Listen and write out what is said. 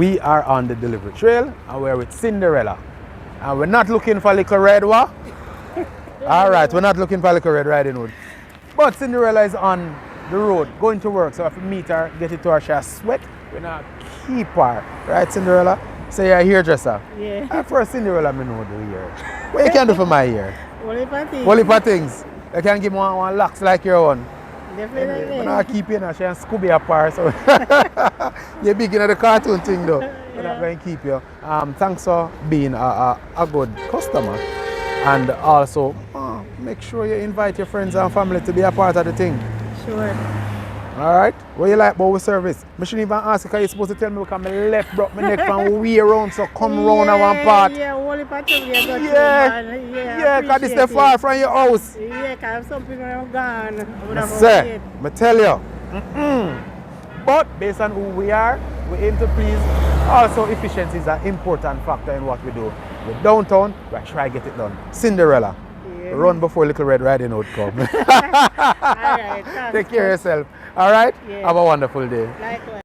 We are on the delivery trail and we're with Cinderella. And we're not looking for Little Red, what? Alright, we're not looking for Little Red Riding Hood. But Cinderella is on the road, going to work. So if we meet her, get it to her, she'll sweat. We're not keep her. Right, Cinderella? So you're a hairdresser? Yeah. And for Cinderella, I know do hair. What you can do for my hair? Only for things. Only for things. You can give me one locks like your own. Definitely. I'm not keeping her. She and Scooby apart. So you're big in the cartoon thing though. We're not going to keep you. Thanks for being a good customer. And also, make sure you invite your friends and family to be a part of the thing. Sure. Alright? What you like about our service? I shouldn't even ask you because you're supposed to tell me because my left broke my neck from way around, so come round at one part. Yeah, only part of you got Yeah, because this is far from your house. Yeah, because some people are gone. I tell you. But based on who we are, we aim to please. Also, efficiency is an important factor in what we do. We're downtown, we try to get it done. Cinderella, run before Little Red Riding Hood come. All right. Take care of yourself. All right? Yeah. Have a wonderful day. Likewise.